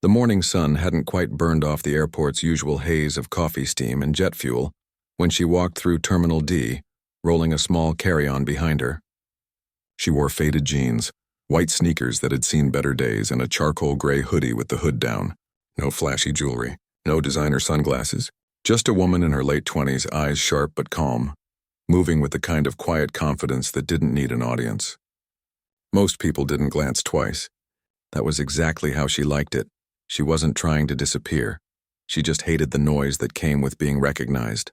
The morning sun hadn't quite burned off the airport's usual haze of coffee steam and jet fuel when she walked through Terminal D, rolling a small carry-on behind her. She wore faded jeans, white sneakers that had seen better days, and a charcoal gray hoodie with the hood down. No flashy jewelry, no designer sunglasses, just a woman in her late 20s, eyes sharp but calm, moving with the kind of quiet confidence that didn't need an audience. Most people didn't glance twice. That was exactly how she liked it. She wasn't trying to disappear. She just hated the noise that came with being recognized.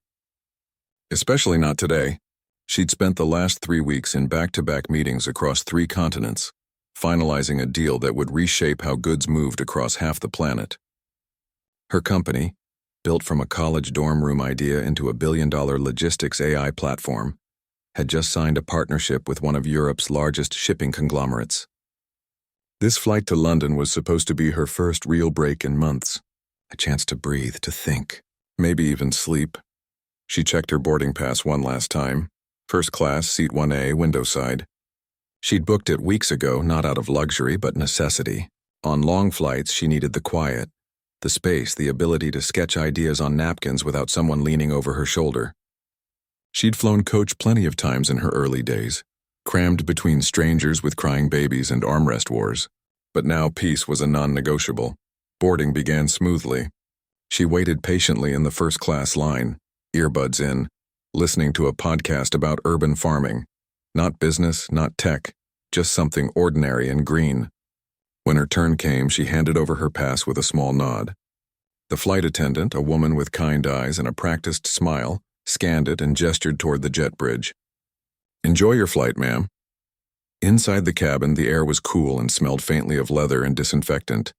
Especially not today. She'd spent the last 3 weeks in back-to-back meetings across 3 continents, finalizing a deal that would reshape how goods moved across half the planet. Her company, built from a college dorm room idea into a billion-dollar logistics AI platform, had just signed a partnership with one of Europe's largest shipping conglomerates. This flight to London was supposed to be her first real break in months, a chance to breathe, to think, maybe even sleep. She checked her boarding pass one last time, first class, seat 1A, window side. She'd booked it weeks ago, not out of luxury but necessity. On long flights, she needed the quiet, the space, the ability to sketch ideas on napkins without someone leaning over her shoulder. She'd flown coach plenty of times in her early days, crammed between strangers with crying babies and armrest wars. But now peace was a non-negotiable. Boarding began smoothly. She waited patiently in the first-class line, earbuds in, listening to a podcast about urban farming. Not business, not tech, just something ordinary and green. When her turn came, she handed over her pass with a small nod. The flight attendant, a woman with kind eyes and a practiced smile, scanned it and gestured toward the jet bridge. "Enjoy your flight, ma'am." Inside the cabin, the air was cool and smelled faintly of leather and disinfectant.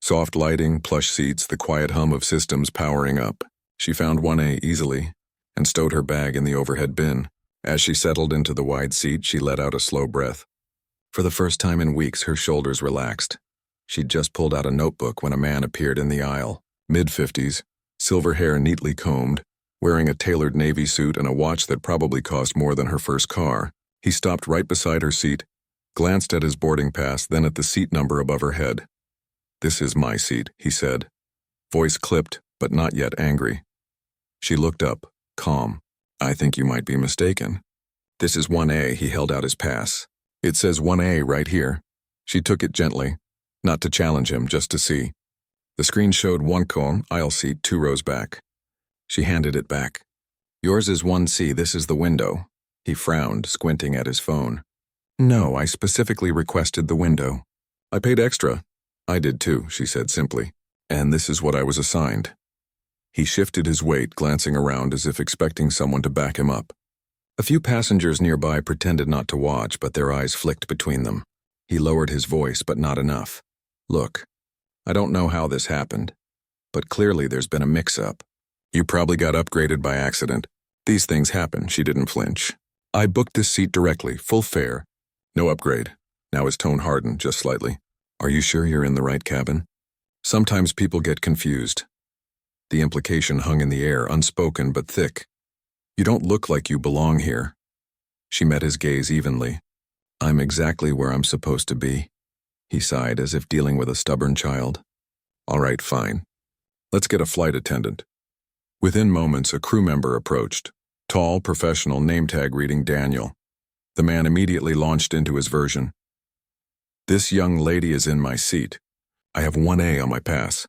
Soft lighting, plush seats, the quiet hum of systems powering up. She found 1A easily and stowed her bag in the overhead bin. As she settled into the wide seat, she let out a slow breath. For the first time in weeks, her shoulders relaxed. She'd just pulled out a notebook when a man appeared in the aisle, mid-50s, silver hair neatly combed, wearing a tailored navy suit and a watch that probably cost more than her first car. He stopped right beside her seat, glanced at his boarding pass, then at the seat number above her head. "This is my seat," he said, voice clipped but not yet angry. She looked up, calm. "I think you might be mistaken." "This is 1A, he held out his pass. "It says 1A right here." She took it gently, not to challenge him, just to see. The screen showed 1 colon, aisle seat 2 rows back. She handed it back. "Yours is 1C, this is the window." He frowned, squinting at his phone. "No, I specifically requested the window." "I paid extra." "I did too," she said simply. "And this is what I was assigned." He shifted his weight, glancing around as if expecting someone to back him up. A few passengers nearby pretended not to watch, but their eyes flicked between them. He lowered his voice, but not enough. "Look, I don't know how this happened, but clearly there's been a mix-up. You probably got upgraded by accident. These things happen." She didn't flinch. "I booked this seat directly, full fare. No upgrade." Now his tone hardened just slightly. "Are you sure you're in the right cabin? Sometimes people get confused." The implication hung in the air, unspoken but thick. "You don't look like you belong here." She met his gaze evenly. "I'm exactly where I'm supposed to be." He sighed, as if dealing with a stubborn child. "All right, fine. Let's get a flight attendant." Within moments, a crew member approached. Tall, professional, name tag reading Daniel. The man immediately launched into his version. "This young lady is in my seat. I have 1A on my pass."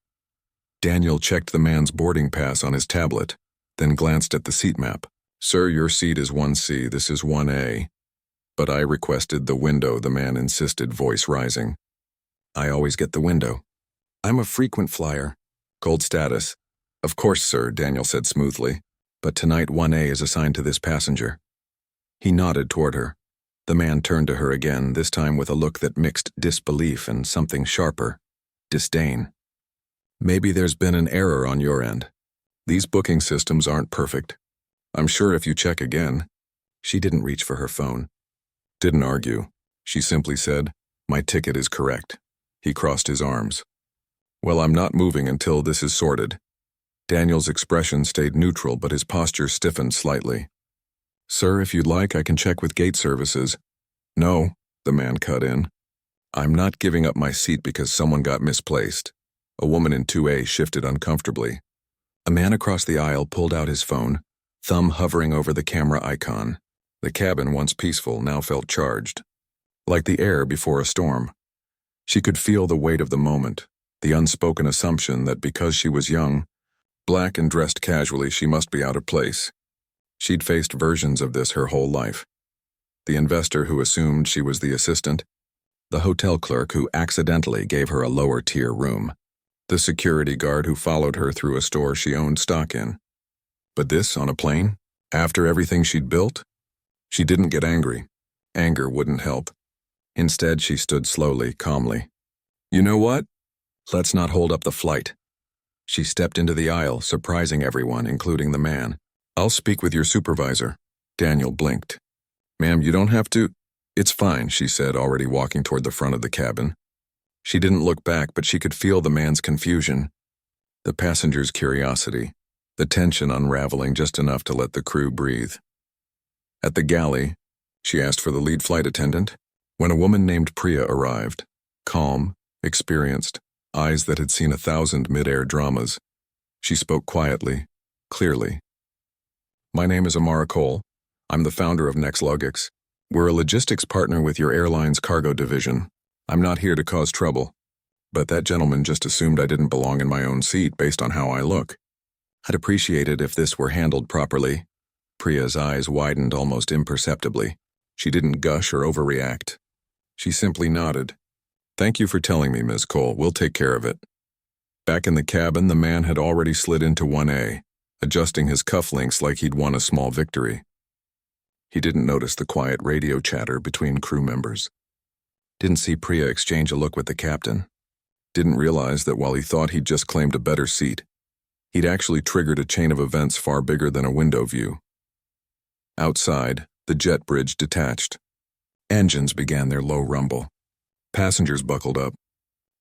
Daniel checked the man's boarding pass on his tablet, then glanced at the seat map. "Sir, your seat is 1C, this is 1A. But I requested the window," the man insisted, voice rising. "I always get the window. I'm a frequent flyer. Gold status." "Of course, sir," Daniel said smoothly. "But tonight 1A is assigned to this passenger." He nodded toward her. The man turned to her again, this time with a look that mixed disbelief and something sharper. Disdain. "Maybe there's been an error on your end. These booking systems aren't perfect. I'm sure if you check again." She didn't reach for her phone. Didn't argue. She simply said, "My ticket is correct." He crossed his arms. "Well, I'm not moving until this is sorted." Daniel's expression stayed neutral, but his posture stiffened slightly. "Sir, if you'd like, I can check with gate services." "No," the man cut in. "I'm not giving up my seat because someone got misplaced. A woman in 2A shifted uncomfortably. A man across the aisle pulled out his phone, thumb hovering over the camera icon. The cabin, once peaceful, now felt charged. Like the air before a storm. She could feel the weight of the moment, the unspoken assumption that because she was young, black and dressed casually, she must be out of place. She'd faced versions of this her whole life. The investor who assumed she was the assistant, the hotel clerk who accidentally gave her a lower-tier room, the security guard who followed her through a store she owned stock in. But this on a plane? After everything she'd built? She didn't get angry. Anger wouldn't help. Instead, she stood slowly, calmly. You know what? Let's not hold up the flight. She stepped into the aisle, surprising everyone, including the man. I'll speak with your supervisor. Daniel blinked. Ma'am, you don't have to. It's fine, she said, already walking toward the front of the cabin. She didn't look back, but she could feel the man's confusion, the passenger's curiosity, the tension unraveling just enough to let the crew breathe. At the galley, she asked for the lead flight attendant. When a woman named Priya arrived, calm, experienced, eyes that had seen 1,000 mid-air dramas, she spoke quietly, clearly. My name is Amara Cole. I'm the founder of NextLogix. We're a logistics partner with your airline's cargo division. I'm not here to cause trouble. But that gentleman just assumed I didn't belong in my own seat based on how I look. I'd appreciate it if this were handled properly. Priya's eyes widened almost imperceptibly. She didn't gush or overreact. She simply nodded. Thank you for telling me, Ms. Cole. We'll take care of it. Back in the cabin, the man had already slid into 1A, adjusting his cufflinks like he'd won a small victory. He didn't notice the quiet radio chatter between crew members. Didn't see Priya exchange a look with the captain. Didn't realize that while he thought he'd just claimed a better seat, he'd actually triggered a chain of events far bigger than a window view. Outside, the jet bridge detached. Engines began their low rumble. Passengers buckled up.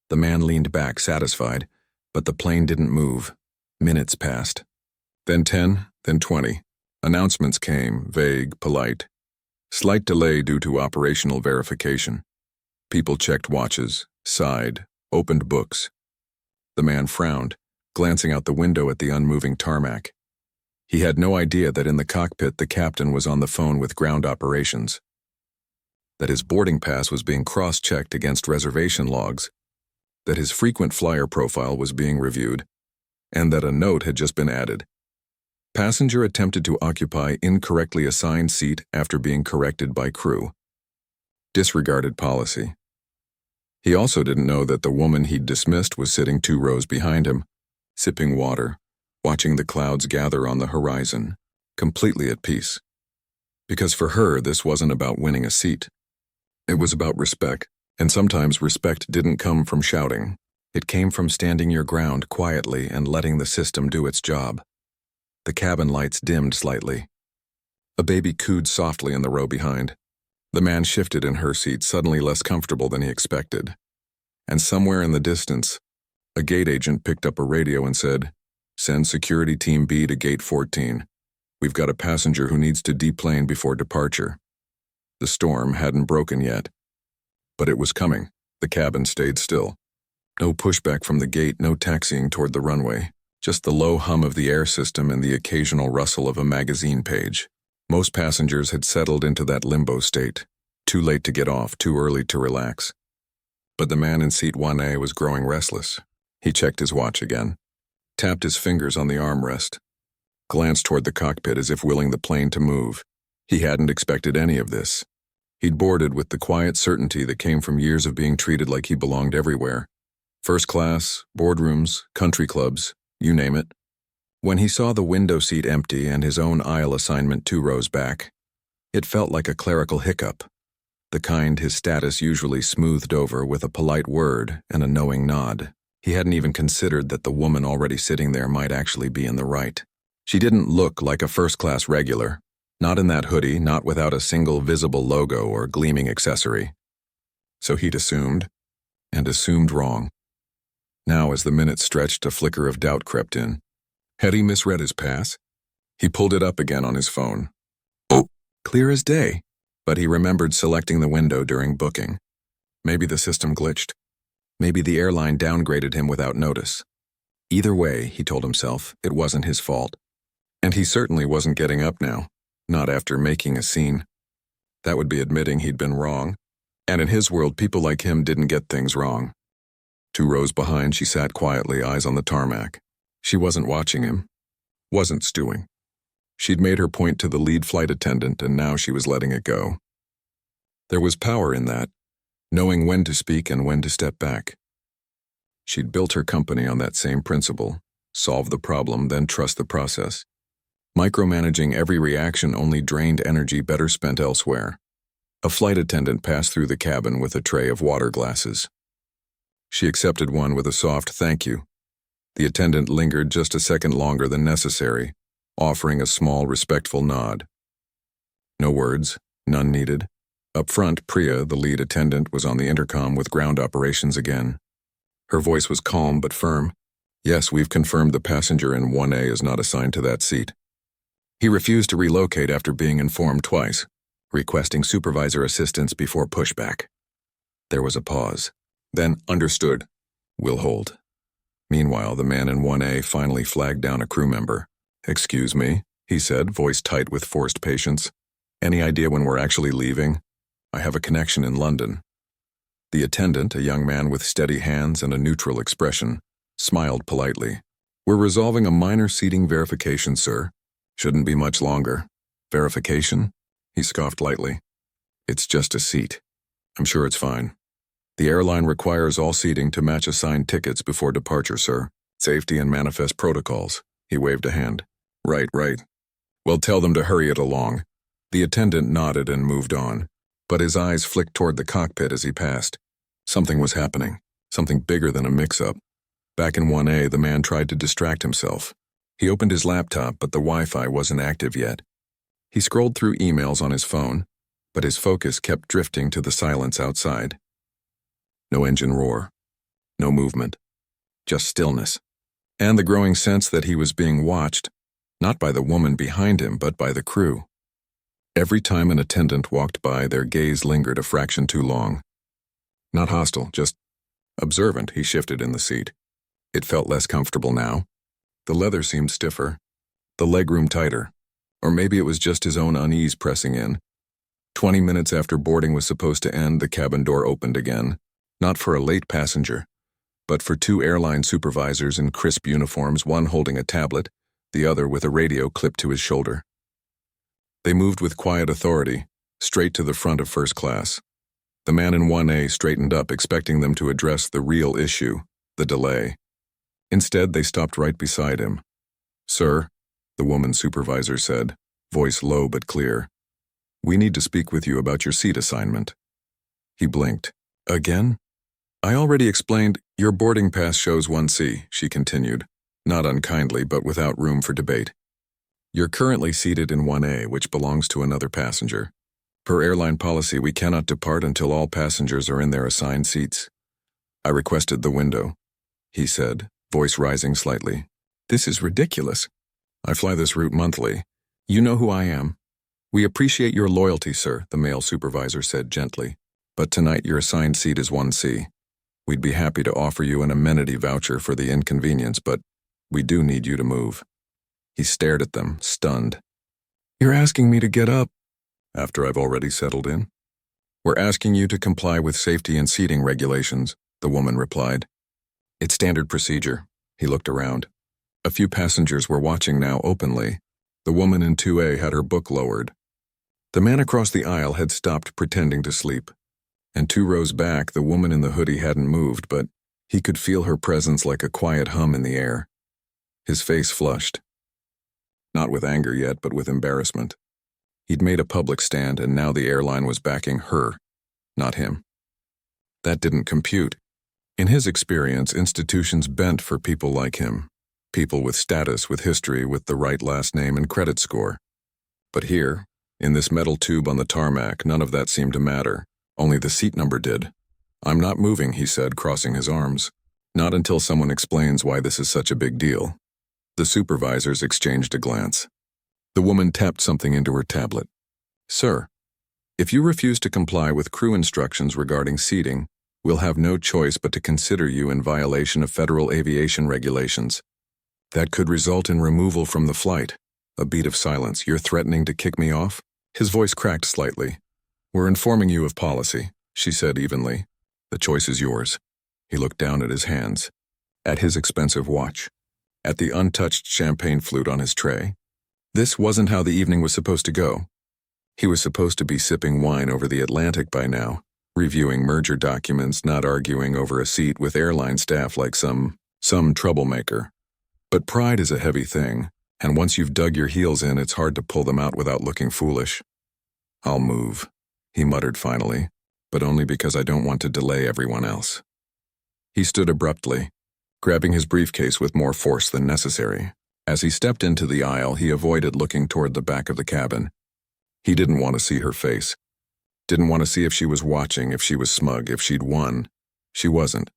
The man leaned back, satisfied, but the plane didn't move. Minutes passed. Then 10, then 20. Announcements came, vague, polite. Slight delay due to operational verification. People checked watches, sighed, opened books. The man frowned, glancing out the window at the unmoving tarmac. He had no idea that in the cockpit the captain was on the phone with ground operations, that his boarding pass was being cross-checked against reservation logs, that his frequent flyer profile was being reviewed, and that a note had just been added. Passenger attempted to occupy incorrectly assigned seat after being corrected by crew. Disregarded policy. He also didn't know that the woman he'd dismissed was sitting 2 rows behind him, sipping water, watching the clouds gather on the horizon, completely at peace. Because for her, this wasn't about winning a seat. It was about respect, and sometimes respect didn't come from shouting. It came from standing your ground quietly and letting the system do its job. The cabin lights dimmed slightly. A baby cooed softly in the row behind. The man shifted in her seat, suddenly less comfortable than he expected. And somewhere in the distance, a gate agent picked up a radio and said, "Send Security Team B to Gate 14. We've got a passenger who needs to deplane before departure." The storm hadn't broken yet. But it was coming. The cabin stayed still. No pushback from the gate, no taxiing toward the runway. Just the low hum of the air system and the occasional rustle of a magazine page. Most passengers had settled into that limbo state. Too late to get off, too early to relax. But the man in seat 1A was growing restless. He checked his watch again, tapped his fingers on the armrest, glanced toward the cockpit as if willing the plane to move. He hadn't expected any of this. He'd boarded with the quiet certainty that came from years of being treated like he belonged everywhere. First class, boardrooms, country clubs, you name it. When he saw the window seat empty and his own aisle assignment 2 rows back, it felt like a clerical hiccup, the kind his status usually smoothed over with a polite word and a knowing nod. He hadn't even considered that the woman already sitting there might actually be in the right. She didn't look like a first-class regular, not in that hoodie, not without a single visible logo or gleaming accessory. So he'd assumed, and assumed wrong. Now, as the minutes stretched, a flicker of doubt crept in. Had he misread his pass? He pulled it up again on his phone. Oh, clear as day. But he remembered selecting the window during booking. Maybe the system glitched. Maybe the airline downgraded him without notice. Either way, he told himself, it wasn't his fault. And he certainly wasn't getting up now, not after making a scene. That would be admitting he'd been wrong. And in his world, people like him didn't get things wrong. 2 rows behind, she sat quietly, eyes on the tarmac. She wasn't watching him, wasn't stewing. She'd made her point to the lead flight attendant, and now she was letting it go. There was power in that, knowing when to speak and when to step back. She'd built her company on that same principle: solve the problem, then trust the process. Micromanaging every reaction only drained energy better spent elsewhere. A flight attendant passed through the cabin with a tray of water glasses. She accepted one with a soft thank you. The attendant lingered just a second longer than necessary, offering a small, respectful nod. No words, none needed. Up front, Priya, the lead attendant, was on the intercom with ground operations again. Her voice was calm but firm. Yes, we've confirmed the passenger in 1A is not assigned to that seat. He refused to relocate after being informed twice, requesting supervisor assistance before pushback. There was a pause. Then, understood. We'll hold. Meanwhile, the man in 1A finally flagged down a crew member. Excuse me, he said, voice tight with forced patience. Any idea when we're actually leaving? I have a connection in London. The attendant, a young man with steady hands and a neutral expression, smiled politely. We're resolving a minor seating verification, sir. Shouldn't be much longer. Verification? He scoffed lightly. It's just a seat. I'm sure it's fine. The airline requires all seating to match assigned tickets before departure, sir. Safety and manifest protocols. He waved a hand. Right. Well, tell them to hurry it along. The attendant nodded and moved on, but his eyes flicked toward the cockpit as he passed. Something was happening, something bigger than a mix-up. Back in 1A, the man tried to distract himself. He opened his laptop, but the Wi-Fi wasn't active yet. He scrolled through emails on his phone, but his focus kept drifting to the silence outside. No engine roar, no movement, just stillness, and the growing sense that he was being watched, not by the woman behind him, but by the crew. Every time an attendant walked by, their gaze lingered a fraction too long. Not hostile, just observant. He shifted in the seat. It felt less comfortable now. The leather seemed stiffer, the legroom tighter, or maybe it was just his own unease pressing in. 20 minutes after boarding was supposed to end, the cabin door opened again, not for a late passenger, but for 2 airline supervisors in crisp uniforms, one holding a tablet, the other with a radio clipped to his shoulder. They moved with quiet authority, straight to the front of first class. The man in 1A straightened up, expecting them to address the real issue, the delay. Instead, they stopped right beside him. Sir, the woman supervisor said, voice low but clear. We need to speak with you about your seat assignment. He blinked. Again? I already explained, your boarding pass shows 1C, she continued, not unkindly but without room for debate. You're currently seated in 1A, which belongs to another passenger. Per airline policy, we cannot depart until all passengers are in their assigned seats. I requested the window, he said, voice rising slightly. This is ridiculous. I fly this route monthly. You know who I am. We appreciate your loyalty, sir, the male supervisor said gently. But tonight your assigned seat is 1C. We'd be happy to offer you an amenity voucher for the inconvenience, but we do need you to move. He stared at them, stunned. You're asking me to get up? After I've already settled in? We're asking you to comply with safety and seating regulations, the woman replied. It's standard procedure. He looked around. A few passengers were watching now openly. The woman in 2A had her book lowered. The man across the aisle had stopped pretending to sleep. And 2 rows back, the woman in the hoodie hadn't moved, but he could feel her presence like a quiet hum in the air. His face flushed. Not with anger yet, but with embarrassment. He'd made a public stand, and now the airline was backing her, not him. That didn't compute. In his experience, institutions bent for people like him, people with status, with history, with the right last name and credit score. But here, in this metal tube on the tarmac, none of that seemed to matter. Only the seat number did. I'm not moving, he said, crossing his arms. Not until someone explains why this is such a big deal. The supervisors exchanged a glance. The woman tapped something into her tablet. Sir, if you refuse to comply with crew instructions regarding seating, We'll have no choice but to consider you in violation of federal aviation regulations. That could result in removal from the flight. A beat of silence. You're threatening to kick me off? His voice cracked slightly. We're informing you of policy, she said evenly. The choice is yours. He looked down at his hands, at his expensive watch, at the untouched champagne flute on his tray. This wasn't how the evening was supposed to go. He was supposed to be sipping wine over the Atlantic by now, reviewing merger documents, not arguing over a seat with airline staff like some troublemaker. But pride is a heavy thing, and once you've dug your heels in, it's hard to pull them out without looking foolish. I'll move, he muttered finally, but only because I don't want to delay everyone else. He stood abruptly, grabbing his briefcase with more force than necessary. As he stepped into the aisle, he avoided looking toward the back of the cabin. He didn't want to see her face. Didn't want to see if she was watching, if she was smug, if she'd won. She wasn't.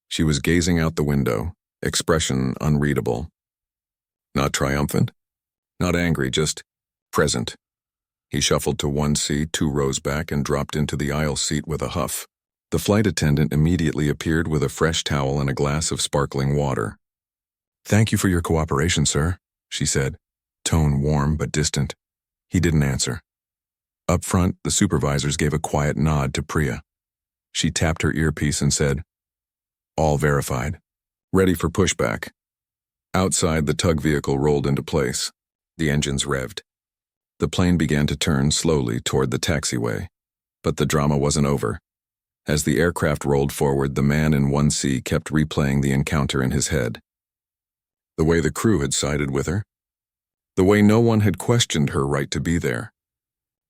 She was gazing out the window, expression unreadable. Not triumphant, not angry, just present. He shuffled to one seat, 2 rows back, and dropped into the aisle seat with a huff. The flight attendant immediately appeared with a fresh towel and a glass of sparkling water. "Thank you for your cooperation, sir," she said, tone warm but distant. He didn't answer. Up front, the supervisors gave a quiet nod to Priya. She tapped her earpiece and said, "All verified. Ready for pushback." Outside, the tug vehicle rolled into place. The engines revved. The plane began to turn slowly toward the taxiway. But the drama wasn't over. As the aircraft rolled forward, the man in 1C kept replaying the encounter in his head. The way the crew had sided with her. The way no one had questioned her right to be there.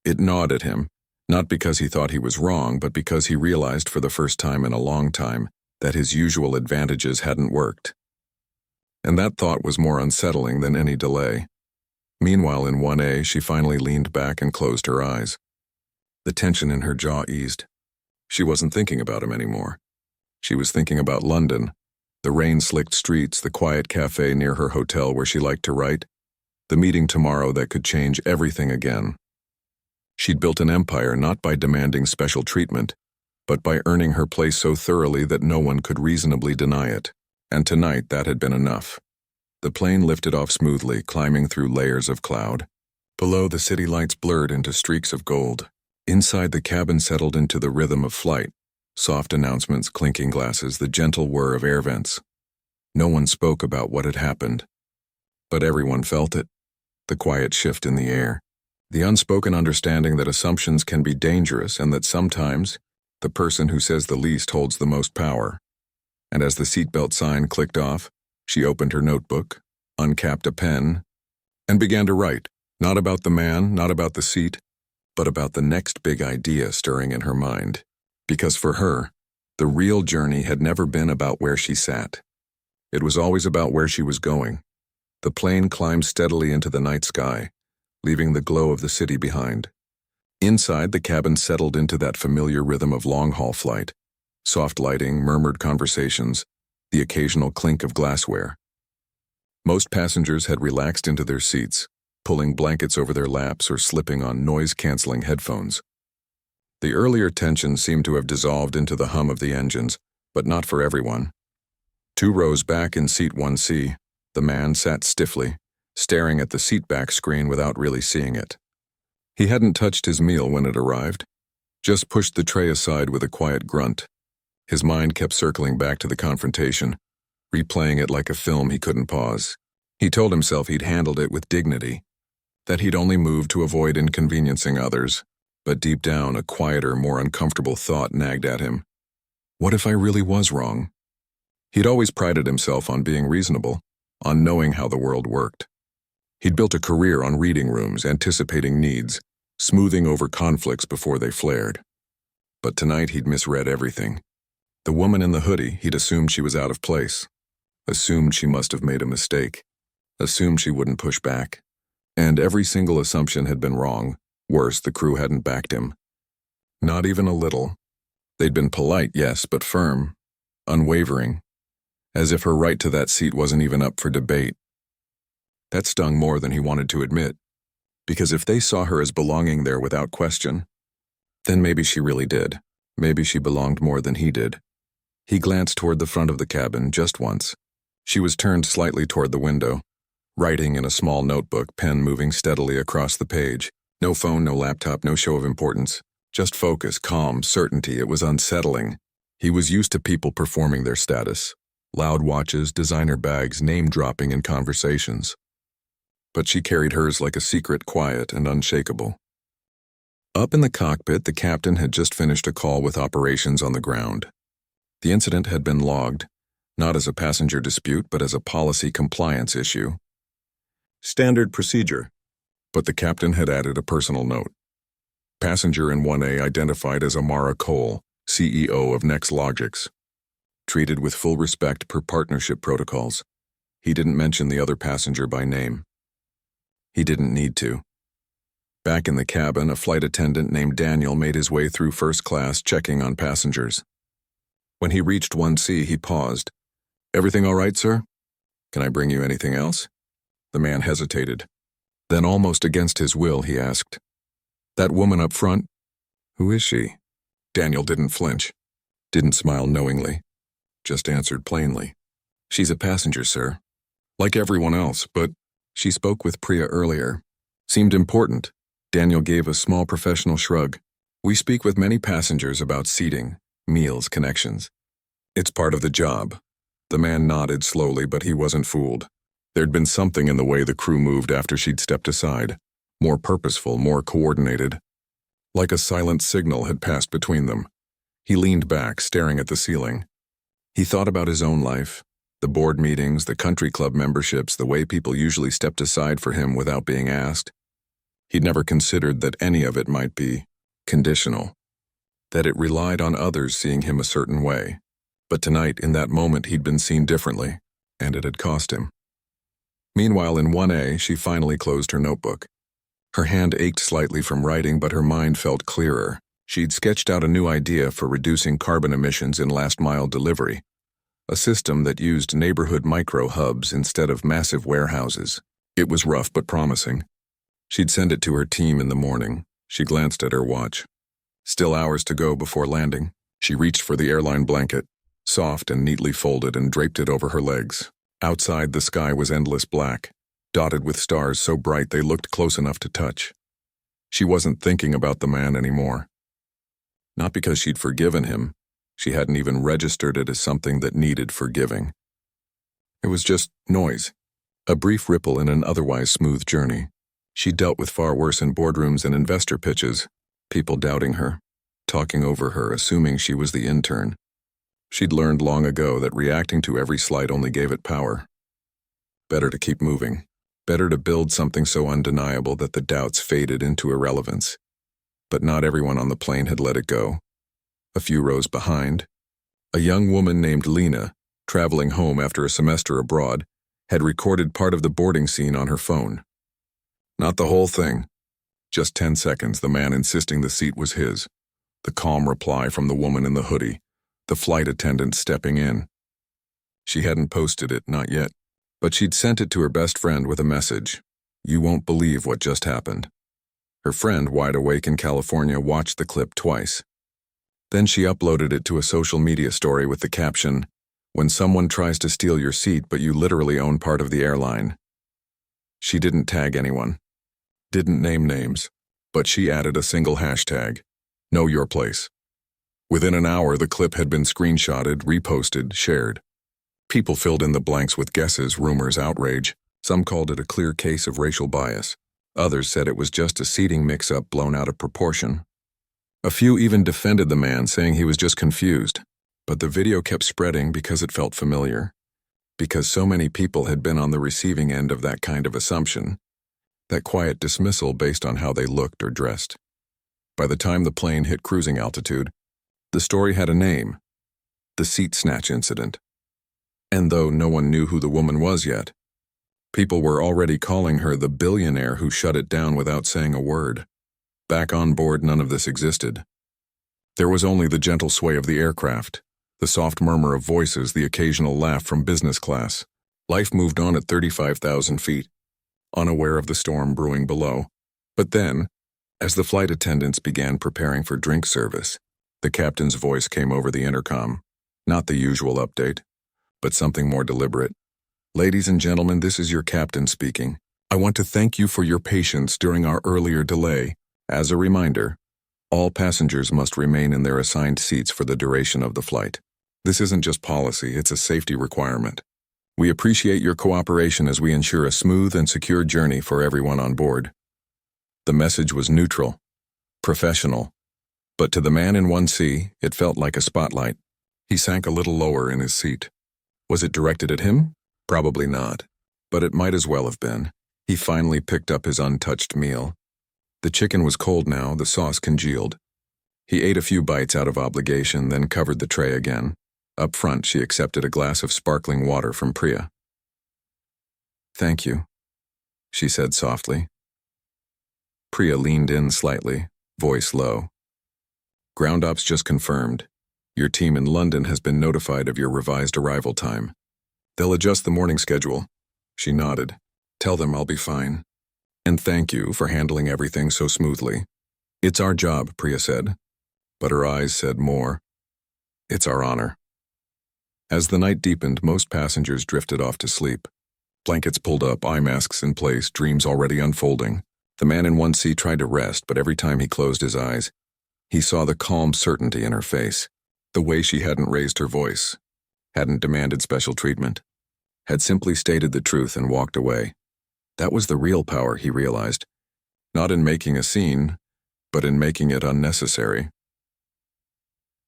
It gnawed at him, not because he thought he was wrong, but because he realized for the first time in a long time that his usual advantages hadn't worked. And that thought was more unsettling than any delay. Meanwhile, in 1A, she finally leaned back and closed her eyes. The tension in her jaw eased. She wasn't thinking about him anymore. She was thinking about London, the rain-slicked streets, the quiet cafe near her hotel where she liked to write, the meeting tomorrow that could change everything again. She'd built an empire not by demanding special treatment, but by earning her place so thoroughly that no one could reasonably deny it. And tonight that had been enough. The plane lifted off smoothly, climbing through layers of cloud. Below, the city lights blurred into streaks of gold. Inside, the cabin settled into the rhythm of flight. Soft announcements, clinking glasses, the gentle whir of air vents. No one spoke about what had happened. But everyone felt it. The quiet shift in the air. The unspoken understanding that assumptions can be dangerous and that sometimes the person who says the least holds the most power. And as the seatbelt sign clicked off, she opened her notebook, uncapped a pen, and began to write, not about the man, not about the seat, but about the next big idea stirring in her mind. Because for her, the real journey had never been about where she sat. It was always about where she was going. The plane climbed steadily into the night sky, leaving the glow of the city behind. Inside, the cabin settled into that familiar rhythm of long-haul flight. Soft lighting, murmured conversations, the occasional clink of glassware. Most passengers had relaxed into their seats, pulling blankets over their laps or slipping on noise-canceling headphones. The earlier tension seemed to have dissolved into the hum of the engines, but not for everyone. 2 rows back in seat 1C, the man sat stiffly, staring at the seatback screen without really seeing it. He hadn't touched his meal when it arrived, just pushed the tray aside with a quiet grunt. His mind kept circling back to the confrontation, replaying it like a film he couldn't pause. He told himself he'd handled it with dignity, that he'd only moved to avoid inconveniencing others, but deep down a quieter, more uncomfortable thought nagged at him. What if I really was wrong? He'd always prided himself on being reasonable, on knowing how the world worked. He'd built a career on reading rooms, anticipating needs, smoothing over conflicts before they flared. But tonight he'd misread everything. The woman in the hoodie, he'd assumed she was out of place. Assumed she must have made a mistake. Assumed she wouldn't push back. And every single assumption had been wrong. Worse, the crew hadn't backed him. Not even a little. They'd been polite, yes, but firm, unwavering, as if her right to that seat wasn't even up for debate. That stung more than he wanted to admit, because if they saw her as belonging there without question, then maybe she really did. Maybe she belonged more than he did. He glanced toward the front of the cabin just once. She was turned slightly toward the window, writing in a small notebook, pen moving steadily across the page. No phone, no laptop, no show of importance. Just focus, calm, certainty. It was unsettling. He was used to people performing their status. Loud watches, designer bags, name-dropping in conversations. But she carried hers like a secret, quiet and unshakable. Up in the cockpit, the captain had just finished a call with operations on the ground. The incident had been logged, not as a passenger dispute, but as a policy compliance issue. Standard procedure. But the captain had added a personal note. Passenger in 1A identified as Amara Cole, CEO of NextLogix. Treated with full respect per partnership protocols. He didn't mention the other passenger by name. He didn't need to. Back in the cabin, a flight attendant named Daniel made his way through first class, checking on passengers. When he reached 1C, he paused. "Everything all right, sir? Can I bring you anything else?" The man hesitated. Then, almost against his will, he asked, "That woman up front, who is she?" Daniel didn't flinch, didn't smile knowingly, just answered plainly, "She's a passenger, sir. Like everyone else, but she spoke with Priya earlier. Seemed important." Daniel gave a small professional shrug. "We speak with many passengers about seating, meals, connections. It's part of the job." The man nodded slowly, but he wasn't fooled. There'd been something in the way the crew moved after she'd stepped aside, more purposeful, more coordinated. Like a silent signal had passed between them. He leaned back, staring at the ceiling. He thought about his own life, the board meetings, the country club memberships, the way people usually stepped aside for him without being asked. He'd never considered that any of it might be conditional, that it relied on others seeing him a certain way. But tonight, in that moment, he'd been seen differently, and it had cost him. Meanwhile, in 1A, she finally closed her notebook. Her hand ached slightly from writing, but her mind felt clearer. She'd sketched out a new idea for reducing carbon emissions in last-mile delivery, a system that used neighborhood micro-hubs instead of massive warehouses. It was rough but promising. She'd send it to her team in the morning. She glanced at her watch. Still hours to go before landing. She reached for the airline blanket, soft and neatly folded, and draped it over her legs. Outside, the sky was endless black, dotted with stars so bright they looked close enough to touch. She wasn't thinking about the man anymore. Not because she'd forgiven him. She hadn't even registered it as something that needed forgiving. It was just noise, a brief ripple in an otherwise smooth journey. She dealt with far worse in boardrooms and investor pitches, people doubting her, talking over her, assuming she was the intern. She'd learned long ago that reacting to every slight only gave it power. Better to keep moving. Better to build something so undeniable that the doubts faded into irrelevance. But not everyone on the plane had let it go. A few rows behind, a young woman named Lena, traveling home after a semester abroad, had recorded part of the boarding scene on her phone. Not the whole thing. Just 10 seconds, the man insisting the seat was his. The calm reply from the woman in the hoodie. The flight attendant stepping in. She hadn't posted it, not yet, but she'd sent it to her best friend with a message. "You won't believe what just happened." Her friend, wide awake in California, watched the clip twice. Then she uploaded it to a social media story with the caption, "When someone tries to steal your seat but you literally own part of the airline." She didn't tag anyone, didn't name names, but she added a single hashtag, "Know Your Place." Within an hour, the clip had been screenshotted, reposted, shared. People filled in the blanks with guesses, rumors, outrage. Some called it a clear case of racial bias. Others said it was just a seating mix-up blown out of proportion. A few even defended the man, saying he was just confused. But the video kept spreading because it felt familiar. Because so many people had been on the receiving end of that kind of assumption. That quiet dismissal based on how they looked or dressed. By the time the plane hit cruising altitude, the story had a name, the seat snatch incident. And though no one knew who the woman was yet, people were already calling her the billionaire who shut it down without saying a word. Back on board, none of this existed. There was only the gentle sway of the aircraft, the soft murmur of voices, the occasional laugh from business class. Life moved on at 35,000 feet, unaware of the storm brewing below. But then, as the flight attendants began preparing for drink service, The captain's voice came over the intercom. Not the usual update, but something more deliberate. Ladies and gentlemen, this is your captain speaking. I want to thank you for your patience during our earlier delay. As a reminder, all passengers must remain in their assigned seats for the duration of the flight. This isn't just policy, it's a safety requirement. We appreciate your cooperation as we ensure a smooth and secure journey for everyone on board. The message was neutral, professional, but to the man in 1C, it felt like a spotlight. He sank a little lower in his seat. Was it directed at him? Probably not, but it might as well have been. He finally picked up his untouched meal. The chicken was cold now, the sauce congealed. He ate a few bites out of obligation, then covered the tray again. Up front, she accepted a glass of sparkling water from Priya. "Thank you," she said softly. Priya leaned in slightly, voice low. "Ground Ops just confirmed. Your team in London has been notified of your revised arrival time. They'll adjust the morning schedule." She nodded. "Tell them I'll be fine. And thank you for handling everything so smoothly." "It's our job," Priya said. But her eyes said more. "It's our honor." As the night deepened, most passengers drifted off to sleep. Blankets pulled up, eye masks in place, dreams already unfolding. The man in 1C tried to rest, but every time he closed his eyes, he saw the calm certainty in her face. The way she hadn't raised her voice, hadn't demanded special treatment, had simply stated the truth and walked away. That was the real power, he realized. Not in making a scene, but in making it unnecessary.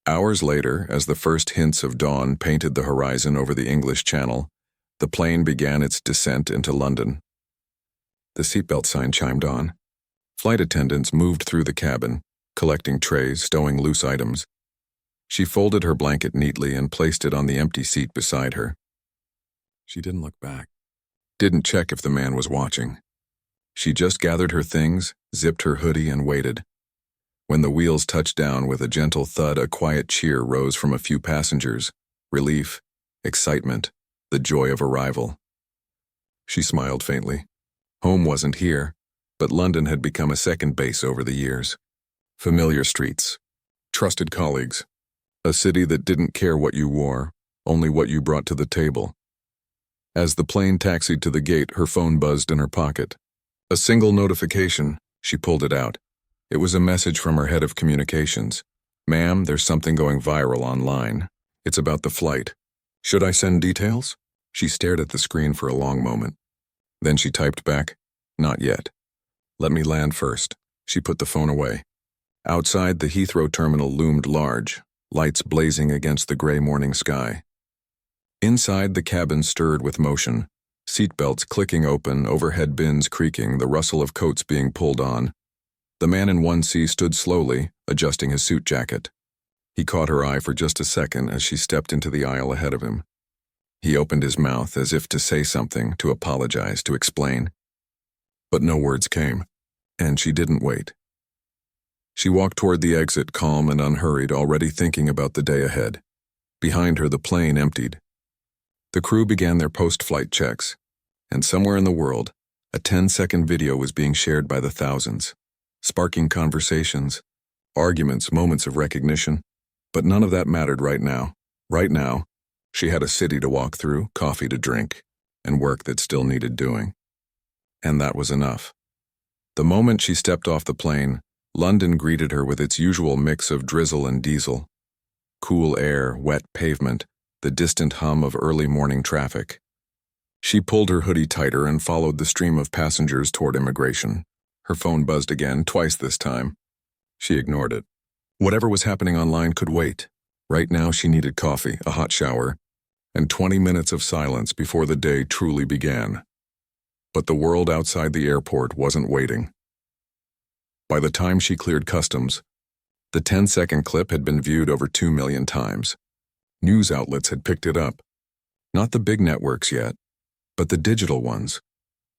Hours later, as the first hints of dawn painted the horizon over the English Channel, the plane began its descent into London. The seatbelt sign chimed on. Flight attendants moved through the cabin, collecting trays, stowing loose items. She folded her blanket neatly and placed it on the empty seat beside her. She didn't look back. Didn't check if the man was watching. She just gathered her things, zipped her hoodie, and waited. When the wheels touched down with a gentle thud, a quiet cheer rose from a few passengers. Relief, excitement, the joy of arrival. She smiled faintly. Home wasn't here, but London had become a second base over the years. Familiar streets, trusted colleagues, a city that didn't care what you wore, only what you brought to the table. As the plane taxied to the gate, her phone buzzed in her pocket. A single notification. She pulled it out. It was a message from her head of communications. "Ma'am, there's something going viral online. It's about the flight. Should I send details?" She stared at the screen for a long moment. Then she typed back, "Not yet. Let me land first." She put the phone away. Outside, the Heathrow terminal loomed large, lights blazing against the gray morning sky. Inside, the cabin stirred with motion, seatbelts clicking open, overhead bins creaking, the rustle of coats being pulled on. The man in 1C stood slowly, adjusting his suit jacket. He caught her eye for just a second as she stepped into the aisle ahead of him. He opened his mouth as if to say something, to apologize, to explain. But no words came, and she didn't wait. She walked toward the exit, calm and unhurried, already thinking about the day ahead. Behind her, the plane emptied. The crew began their post-flight checks, and somewhere in the world, a 10-second video was being shared by the thousands, sparking conversations, arguments, moments of recognition. But none of that mattered right now. Right now, she had a city to walk through, coffee to drink, and work that still needed doing. And that was enough. The moment she stepped off the plane, London greeted her with its usual mix of drizzle and diesel. Cool air, wet pavement, the distant hum of early morning traffic. She pulled her hoodie tighter and followed the stream of passengers toward immigration. Her phone buzzed again, twice this time. She ignored it. Whatever was happening online could wait. Right now she needed coffee, a hot shower, and 20 minutes of silence before the day truly began. But the world outside the airport wasn't waiting. By the time she cleared customs, the 10-second clip had been viewed over 2 million times. News outlets had picked it up. Not the big networks yet, but the digital ones,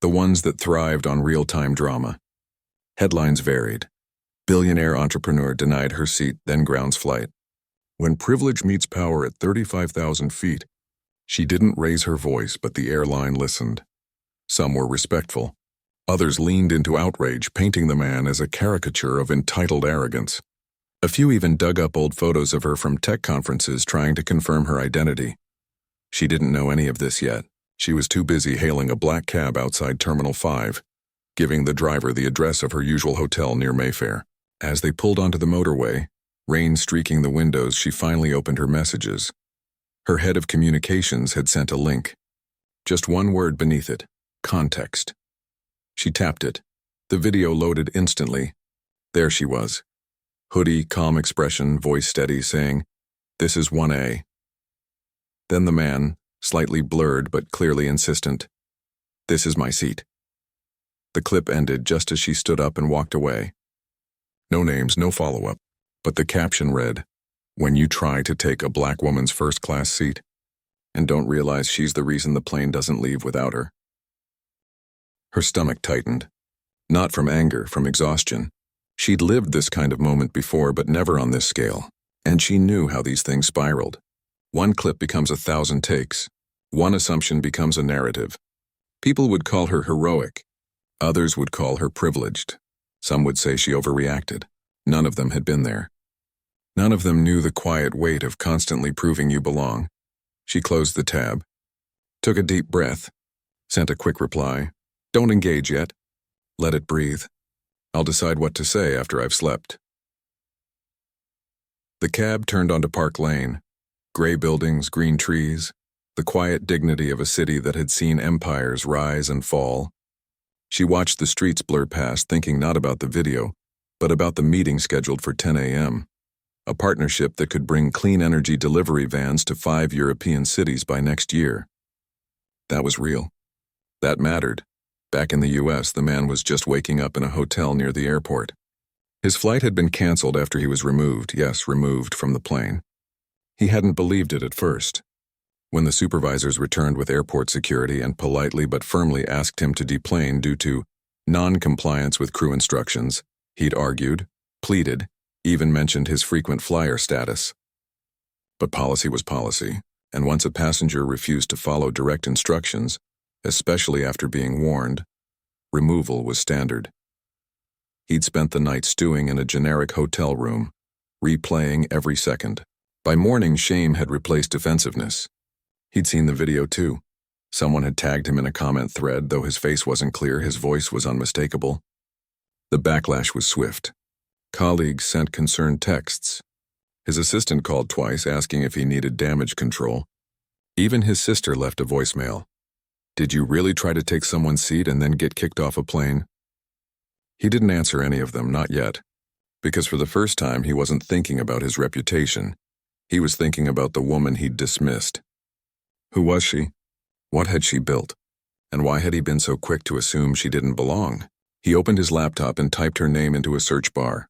the ones that thrived on real-time drama. Headlines varied. Billionaire entrepreneur denied her seat, then grounds flight. When privilege meets power at 35,000 feet, she didn't raise her voice, but the airline listened. Some were respectful. Others leaned into outrage, painting the man as a caricature of entitled arrogance. A few even dug up old photos of her from tech conferences trying to confirm her identity. She didn't know any of this yet. She was too busy hailing a black cab outside Terminal 5, giving the driver the address of her usual hotel near Mayfair. As they pulled onto the motorway, rain streaking the windows, she finally opened her messages. Her head of communications had sent a link. Just one word beneath it: context. She tapped it. The video loaded instantly. There she was. Hoodie, calm expression, voice steady, saying, "This is 1A. Then the man, slightly blurred but clearly insistent, "This is my seat." The clip ended just as she stood up and walked away. No names, no follow-up, but the caption read, "When you try to take a black woman's first-class seat and don't realize she's the reason the plane doesn't leave without her." Her stomach tightened. Not from anger, from exhaustion. She'd lived this kind of moment before, but never on this scale. And she knew how these things spiraled. One clip becomes 1,000 takes. One assumption becomes a narrative. People would call her heroic. Others would call her privileged. Some would say she overreacted. None of them had been there. None of them knew the quiet weight of constantly proving you belong. She closed the tab, took a deep breath, sent a quick reply. "Don't engage yet. Let it breathe. I'll decide what to say after I've slept." The cab turned onto Park Lane. Gray buildings, green trees, the quiet dignity of a city that had seen empires rise and fall. She watched the streets blur past, thinking not about the video, but about the meeting scheduled for 10 a.m. A partnership that could bring clean energy delivery vans to 5 European cities by next year. That was real. That mattered. Back in the US, the man was just waking up in a hotel near the airport. His flight had been canceled after he was removed, yes, removed from the plane. He hadn't believed it at first. When the supervisors returned with airport security and politely but firmly asked him to deplane due to non-compliance with crew instructions, he'd argued, pleaded, even mentioned his frequent flyer status. But policy was policy, and once a passenger refused to follow direct instructions, especially after being warned, removal was standard. He'd spent the night stewing in a generic hotel room, replaying every second. By morning, shame had replaced defensiveness. He'd seen the video too. Someone had tagged him in a comment thread, though his face wasn't clear, his voice was unmistakable. The backlash was swift. Colleagues sent concerned texts. His assistant called twice, asking if he needed damage control. Even his sister left a voicemail. "Did you really try to take someone's seat and then get kicked off a plane?" He didn't answer any of them, not yet, because for the first time he wasn't thinking about his reputation. He was thinking about the woman he'd dismissed. Who was she? What had she built? And why had he been so quick to assume she didn't belong? He opened his laptop and typed her name into a search bar.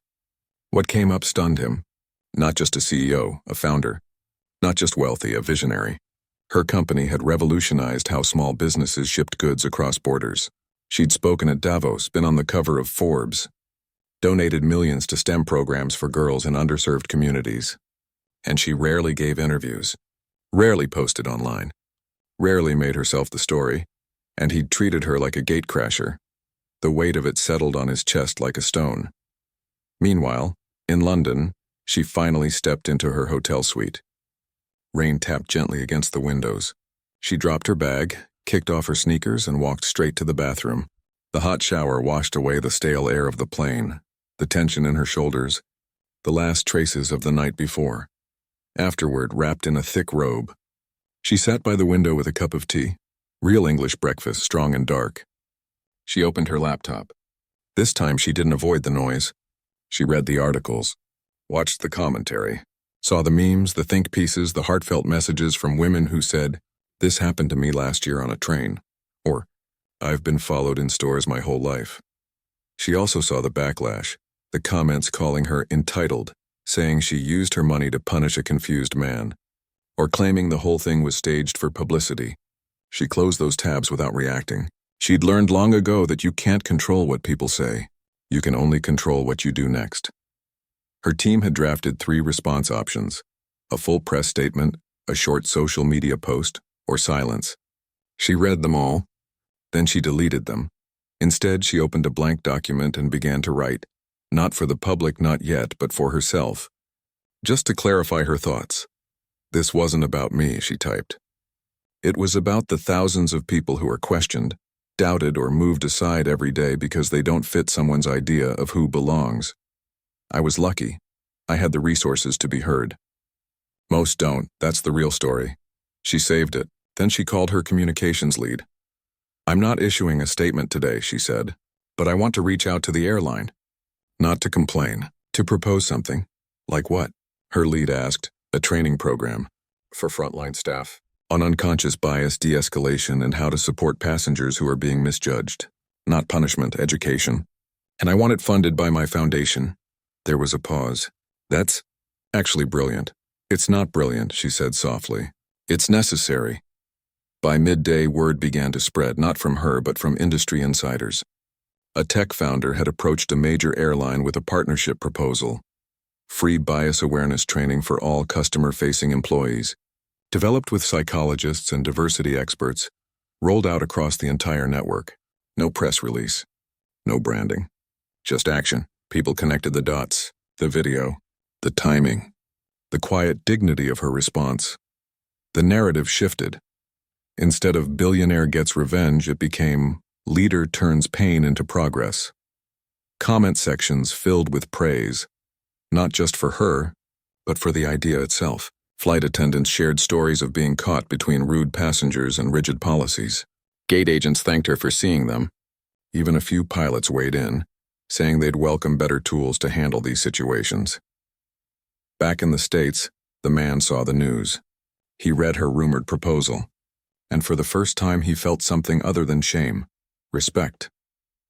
What came up stunned him. Not just a CEO, a founder. Not just wealthy, a visionary. Her company had revolutionized how small businesses shipped goods across borders. She'd spoken at Davos, been on the cover of Forbes, donated millions to STEM programs for girls in underserved communities. And she rarely gave interviews, rarely posted online, rarely made herself the story, and he'd treated her like a gatecrasher. The weight of it settled on his chest like a stone. Meanwhile, in London, she finally stepped into her hotel suite. Rain tapped gently against the windows. She dropped her bag, kicked off her sneakers, and walked straight to the bathroom. The hot shower washed away the stale air of the plane, the tension in her shoulders, the last traces of the night before. Afterward, wrapped in a thick robe, she sat by the window with a cup of tea, real English breakfast, strong and dark. She opened her laptop. This time she didn't avoid the noise. She read the articles, watched the commentary, saw the memes, the think pieces, the heartfelt messages from women who said, "This happened to me last year on a train," or, "I've been followed in stores my whole life." She also saw the backlash, the comments calling her entitled, saying she used her money to punish a confused man, or claiming the whole thing was staged for publicity. She closed those tabs without reacting. She'd learned long ago that you can't control what people say. You can only control what you do next. Her team had drafted 3 response options: a full press statement, a short social media post, or silence. She read them all. Then she deleted them. Instead, she opened a blank document and began to write. Not for the public, not yet, but for herself. Just to clarify her thoughts. This wasn't about me, she typed. It was about the thousands of people who are questioned, doubted, or moved aside every day because they don't fit someone's idea of who belongs. I was lucky. I had the resources to be heard. Most don't, that's the real story. She saved it. Then she called her communications lead. I'm not issuing a statement today, she said, but I want to reach out to the airline. Not to complain, to propose something. Like what? Her lead asked. A training program for frontline staff on unconscious bias de-escalation and how to support passengers who are being misjudged. Not punishment, education. And I want it funded by my foundation. There was a pause. That's actually brilliant. It's not brilliant, she said softly. It's necessary. By midday, word began to spread, not from her, but from industry insiders. A tech founder had approached a major airline with a partnership proposal. Free bias awareness training for all customer-facing employees, developed with psychologists and diversity experts, rolled out across the entire network. No press release. No branding. Just action. People connected the dots. The video. The timing. The quiet dignity of her response. The narrative shifted. Instead of billionaire gets revenge, it became leader turns pain into progress. Comment sections filled with praise, not just for her, but for the idea itself. Flight attendants shared stories of being caught between rude passengers and rigid policies. Gate agents thanked her for seeing them. Even a few pilots weighed in, saying they'd welcome better tools to handle these situations. Back in the States, the man saw the news. He read her rumored proposal, and for the first time he felt something other than shame, respect.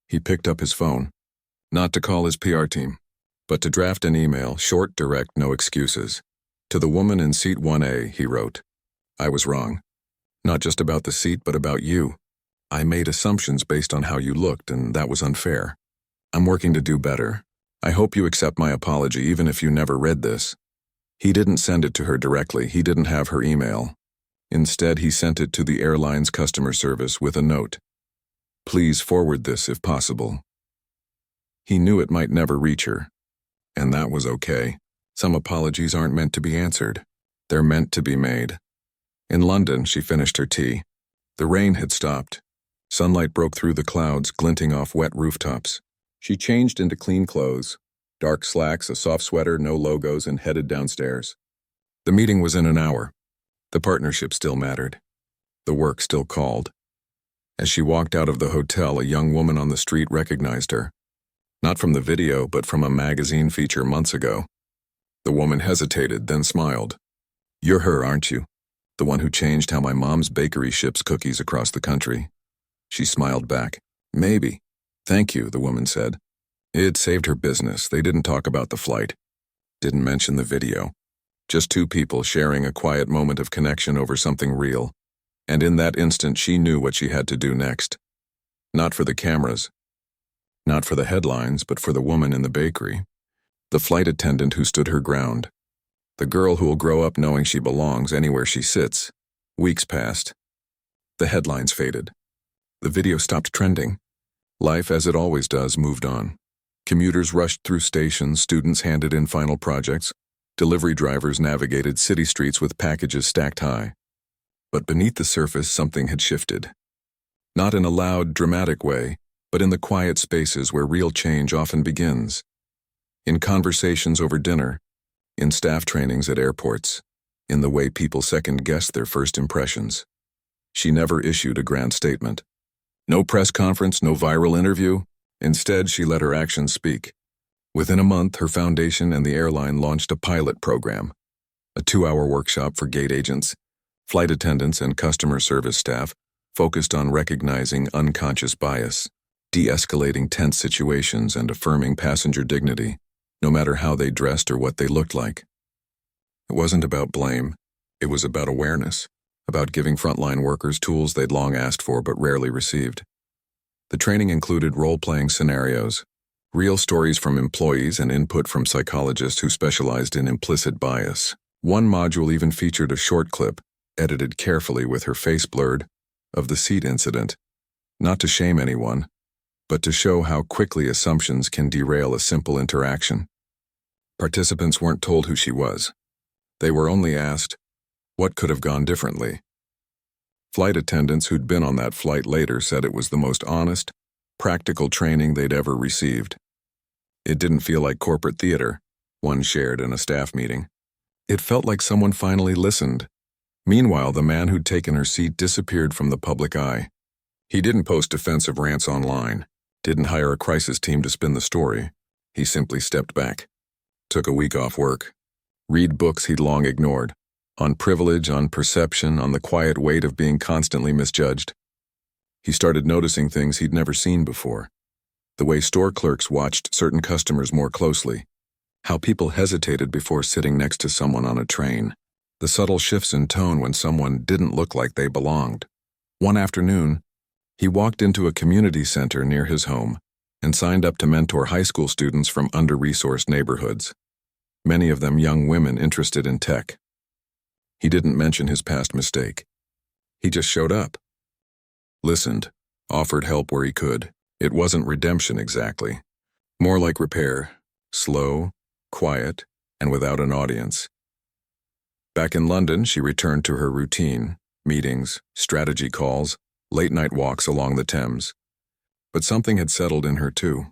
He picked up his phone, not to call his PR team, but to draft an email, short, direct, no excuses. To the woman in seat 1A, he wrote, I was wrong. Not just about the seat, but about you. I made assumptions based on how you looked, and that was unfair. I'm working to do better. I hope you accept my apology, even if you never read this. He didn't send it to her directly. He didn't have her email. Instead, he sent it to the airline's customer service with a note. Please forward this if possible. He knew it might never reach her. And that was okay. Some apologies aren't meant to be answered. They're meant to be made. In London, she finished her tea. The rain had stopped. Sunlight broke through the clouds, glinting off wet rooftops. She changed into clean clothes, dark slacks, a soft sweater, no logos, and headed downstairs. The meeting was in an hour. The partnership still mattered. The work still called. As she walked out of the hotel, a young woman on the street recognized her. Not from the video, but from a magazine feature months ago. The woman hesitated, then smiled. You're her, aren't you? The one who changed how my mom's bakery ships cookies across the country. She smiled back. Maybe. Thank you, the woman said. It saved her business. They didn't talk about the flight. Didn't mention the video. Just two people sharing a quiet moment of connection over something real. And in that instant, she knew what she had to do next. Not for the cameras. Not for the headlines, but for the woman in the bakery. The flight attendant who stood her ground. The girl who will grow up knowing she belongs anywhere she sits. Weeks passed. The headlines faded. The video stopped trending. Life, as it always does, moved on. Commuters rushed through stations, students handed in final projects, delivery drivers navigated city streets with packages stacked high. But beneath the surface, something had shifted. Not in a loud, dramatic way, but in the quiet spaces where real change often begins. In conversations over dinner, in staff trainings at airports, in the way people second-guessed their first impressions. She never issued a grand statement. No press conference, no viral interview. Instead, she let her actions speak. Within a month, her foundation and the airline launched a pilot program, a 2-hour workshop for gate agents, flight attendants, and customer service staff focused on recognizing unconscious bias, de-escalating tense situations, and affirming passenger dignity, no matter how they dressed or what they looked like. It wasn't about blame. It was about awareness, about giving frontline workers tools they'd long asked for but rarely received. The training included role-playing scenarios, real stories from employees, and input from psychologists who specialized in implicit bias. One module even featured a short clip, edited carefully with her face blurred, of the seat incident. Not to shame anyone, but to show how quickly assumptions can derail a simple interaction. Participants weren't told who she was. They were only asked, what could have gone differently? Flight attendants who'd been on that flight later said it was the most honest, practical training they'd ever received. It didn't feel like corporate theater, one shared in a staff meeting. It felt like someone finally listened. Meanwhile, the man who'd taken her seat disappeared from the public eye. He didn't post defensive rants online, didn't hire a crisis team to spin the story. He simply stepped back, took a week off work, read books he'd long ignored, on privilege, on perception, on the quiet weight of being constantly misjudged. He started noticing things he'd never seen before. The way store clerks watched certain customers more closely, how people hesitated before sitting next to someone on a train, the subtle shifts in tone when someone didn't look like they belonged. One afternoon, he walked into a community center near his home and signed up to mentor high school students from under-resourced neighborhoods, many of them young women interested in tech. He didn't mention his past mistake. He just showed up. Listened, offered help where he could. It wasn't redemption exactly. More like repair, slow, quiet, and without an audience. Back in London, she returned to her routine, meetings, strategy calls, late-night walks along the Thames. But something had settled in her too.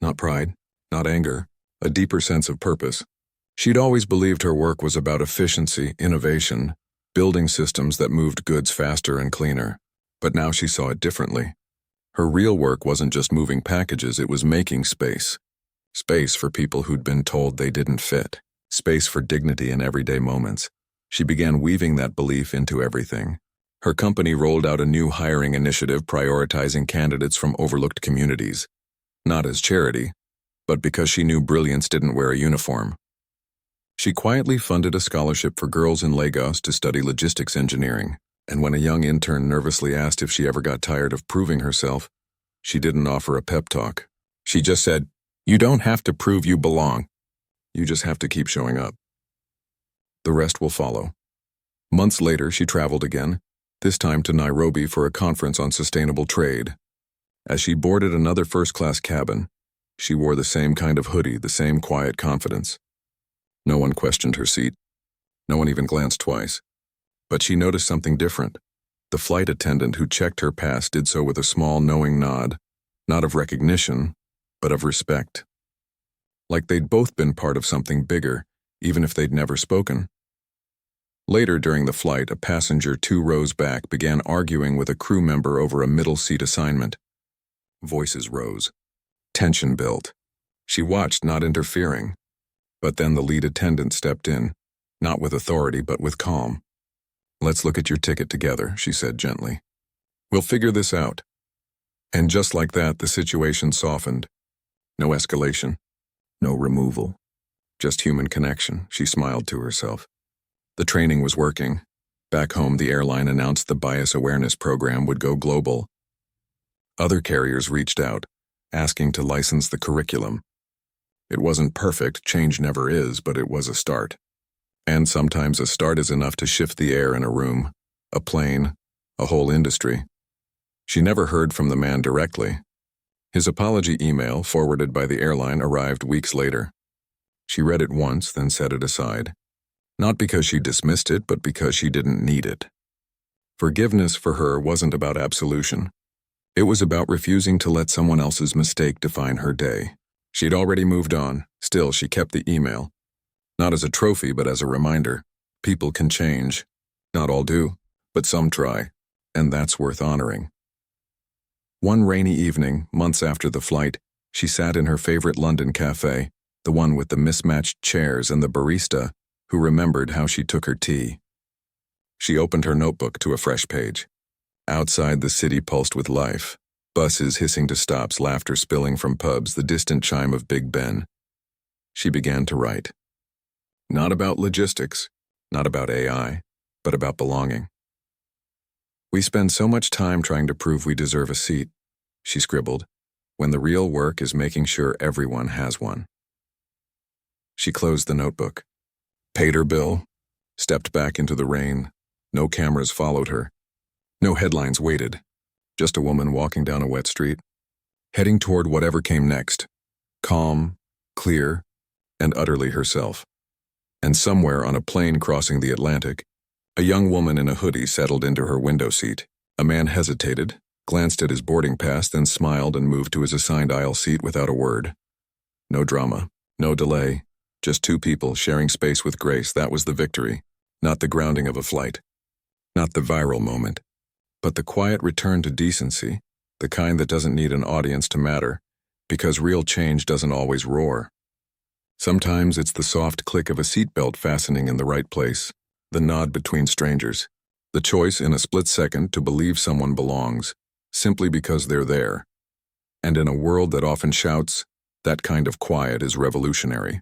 Not pride, not anger, a deeper sense of purpose. She'd always believed her work was about efficiency, innovation, building systems that moved goods faster and cleaner. But now she saw it differently. Her real work wasn't just moving packages, it was making space. Space for people who'd been told they didn't fit. Space for dignity in everyday moments. She began weaving that belief into everything. Her company rolled out a new hiring initiative prioritizing candidates from overlooked communities. Not as charity, but because she knew brilliance didn't wear a uniform. She quietly funded a scholarship for girls in Lagos to study logistics engineering, and when a young intern nervously asked if she ever got tired of proving herself, she didn't offer a pep talk. She just said, "You don't have to prove you belong. You just have to keep showing up." The rest will follow. Months later, she traveled again, this time to Nairobi for a conference on sustainable trade. As she boarded another first-class cabin, she wore the same kind of hoodie, the same quiet confidence. No one questioned her seat. No one even glanced twice. But she noticed something different. The flight attendant who checked her pass did so with a small, knowing nod, not of recognition, but of respect. Like they'd both been part of something bigger, even if they'd never spoken. Later during the flight, a passenger 2 rows back began arguing with a crew member over a middle seat assignment. Voices rose. Tension built. She watched, not interfering. But then the lead attendant stepped in, not with authority but with calm. "Let's look at your ticket together," she said gently. "We'll figure this out." And just like that, the situation softened. No escalation, no removal, just human connection, she smiled to herself. The training was working. Back home, the airline announced the bias awareness program would go global. Other carriers reached out, asking to license the curriculum. It wasn't perfect, change never is, but it was a start. And sometimes a start is enough to shift the air in a room, a plane, a whole industry. She never heard from the man directly. His apology email, forwarded by the airline, arrived weeks later. She read it once, then set it aside. Not because she dismissed it, but because she didn't need it. Forgiveness for her wasn't about absolution. It was about refusing to let someone else's mistake define her day. She'd already moved on. Still, she kept the email. Not as a trophy, but as a reminder. People can change. Not all do, but some try, and that's worth honoring. One rainy evening, months after the flight, she sat in her favorite London cafe, the one with the mismatched chairs and the barista who remembered how she took her tea. She opened her notebook to a fresh page. Outside, the city pulsed with life. Buses hissing to stops, laughter spilling from pubs, the distant chime of Big Ben. She began to write. Not about logistics, not about AI, but about belonging. "We spend so much time trying to prove we deserve a seat," she scribbled, "when the real work is making sure everyone has one." She closed the notebook, paid her bill, stepped back into the rain. No cameras followed her. No headlines waited. Just a woman walking down a wet street. heading toward whatever came next, calm, clear, and utterly herself. And somewhere on a plane crossing the Atlantic, a young woman in a hoodie settled into her window seat. A man hesitated, glanced at his boarding pass, then smiled and moved to his assigned aisle seat without a word. No drama, no delay, just two people sharing space with grace. That was the victory, not the grounding of a flight, not the viral moment, but the quiet return to decency, the kind that doesn't need an audience to matter, because real change doesn't always roar. Sometimes it's the soft click of a seatbelt fastening in the right place, the nod between strangers, the choice in a split second to believe someone belongs, simply because they're there. And in a world that often shouts, that kind of quiet is revolutionary.